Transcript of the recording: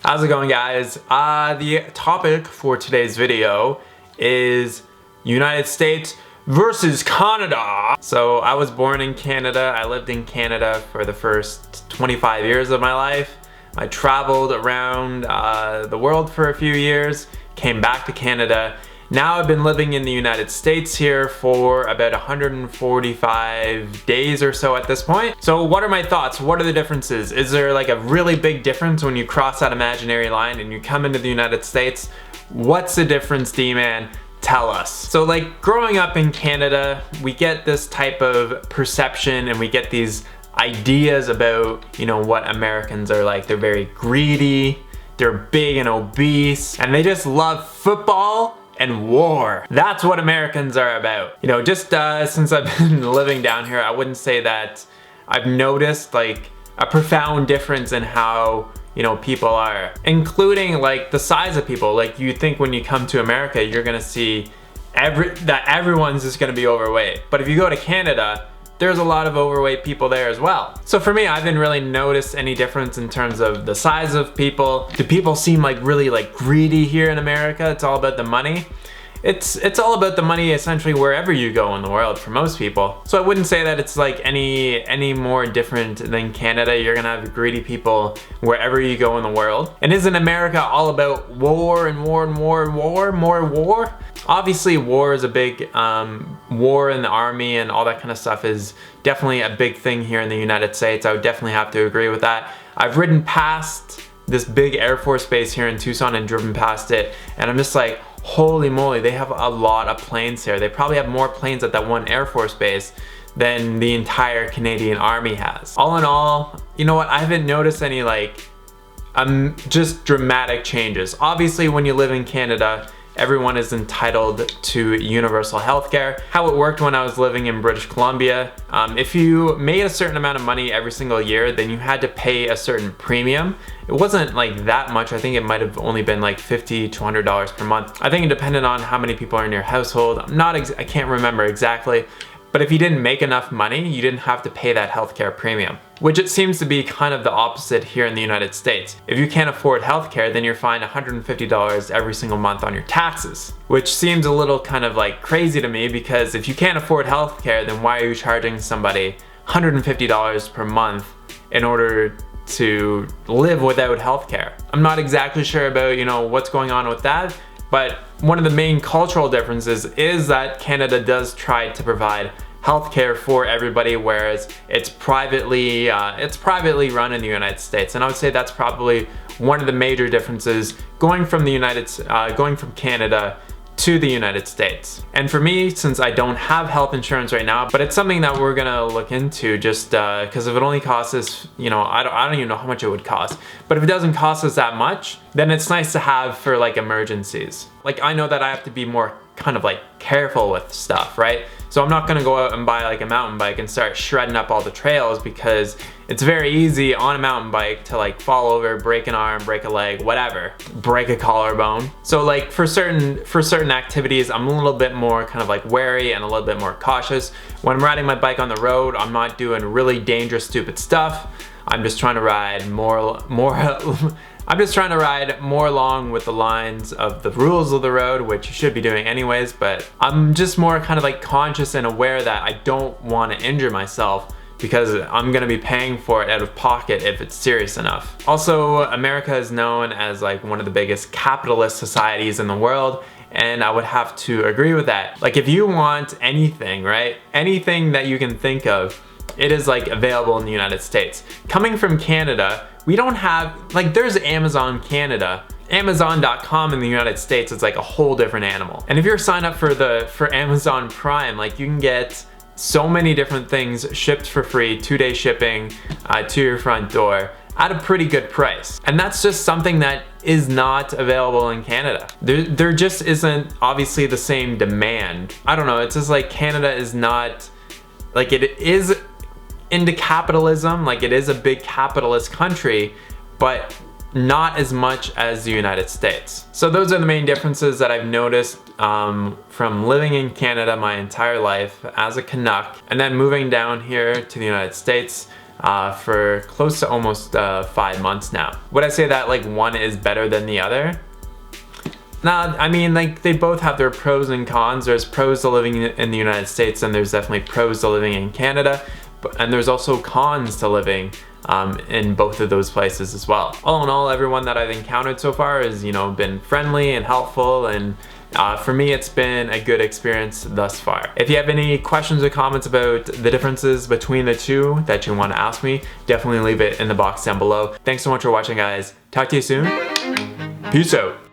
How's it going, guys? The topic for today's video is United States versus Canada. So I was born in Canada. I lived in Canada for the first 25 years of my life. I traveled around the world for a few years, came back to Canada. Now I've been living in the United States here for about 145 days or so at this point. So what are my thoughts? What are the differences? Is there like a really big difference when you cross that imaginary line and you come into the United States? What's the difference, D-Man? Tell us. So like growing up in Canada, we get this type of perception and we get these ideas about, you know, what Americans are like. They're very greedy, they're big and obese, and they just love football and war. That's what Americans are about. You know, just since I've been living down here, I wouldn't say that I've noticed like a profound difference in how, you know, people are, including like the size of people. Like you think when you come to America, you're gonna see that everyone's just gonna be overweight. But if you go to Canada, there's a lot of overweight people there as well. So for me, I didn't really notice any difference in terms of the size of people. Do people seem like really like greedy here in America? It's all about the money. It's all about the money essentially wherever you go in the world for most people. So I wouldn't say that it's like any more different than Canada. You're gonna have greedy people wherever you go in the world. And isn't America all about war and war and war and war, more war? Obviously war is a big, war in the army and all that kind of stuff is definitely a big thing here in the United States. I would definitely have to agree with that. I've ridden past this big Air Force base here in Tucson and driven past it, and I'm just like, holy moly, they have a lot of planes here. They probably have more planes at that one Air Force base than the entire Canadian Army has. All in all, you know what, I haven't noticed any like, just dramatic changes. Obviously when you live in Canada, everyone is entitled to universal healthcare. How it worked when I was living in British Columbia, if you made a certain amount of money every single year, then you had to pay a certain premium. It wasn't like that much. I think it might have only been like $50 to $100 per month. I think it depended on how many people are in your household. I can't remember exactly. But if you didn't make enough money, you didn't have to pay that healthcare premium, which it seems to be kind of the opposite here in the United States. If you can't afford healthcare, then you're fined $150 every single month on your taxes, which seems a little kind of like crazy to me, because if you can't afford healthcare, then why are you charging somebody $150 per month in order to live without healthcare? I'm not exactly sure about, you know, what's going on with that. But one of the main cultural differences is that Canada does try to provide healthcare for everybody, whereas it's privately run in the United States. And I would say that's probably one of the major differences going from Canada to the United States. And for me, since I don't have health insurance right now, but it's something that we're gonna look into, just because if it only costs us, you know, I don't even know how much it would cost, but if it doesn't cost us that much, then it's nice to have for like emergencies. Like I know that I have to be more kind of like careful with stuff, right? So I'm not gonna go out and buy like a mountain bike and start shredding up all the trails, because it's very easy on a mountain bike to like fall over, break an arm, break a leg, whatever, break a collarbone. So like for certain activities, I'm a little bit more kind of like wary and a little bit more cautious. When I'm riding my bike on the road, I'm not doing really dangerous, stupid stuff. I'm just trying to ride I'm just trying to ride more along with the lines of the rules of the road, which you should be doing anyways, but I'm just more kind of like conscious and aware that I don't want to injure myself, because I'm gonna be paying for it out of pocket if it's serious enough. Also, America is known as like one of the biggest capitalist societies in the world, and I would have to agree with that. Like if you want anything, right? Anything that you can think of, it is like available in the United States. Coming from Canada, we don't have, like there's Amazon Canada. Amazon.com in the United States is like a whole different animal. And if you're signed up for Amazon Prime, like you can get so many different things shipped for free, 2-day shipping to your front door at a pretty good price. And that's just something that is not available in Canada. There just isn't obviously the same demand. I don't know, it's just like Canada is not, like it is into capitalism, like it is a big capitalist country, but not as much as the United States. So those are the main differences that I've noticed from living in Canada my entire life as a Canuck, and then moving down here to the United States for close to almost 5 months now. Would I say that like one is better than the other? Nah, I mean, like, they both have their pros and cons. There's pros to living in the United States, and there's definitely pros to living in Canada, and there's also cons to living in both of those places as well. All in all, everyone that I've encountered so far has, you know, been friendly and helpful, and for me, it's been a good experience thus far. If you have any questions or comments about the differences between the two that you want to ask me, definitely leave it in the box down below. Thanks so much for watching, guys. Talk to you soon. Peace out.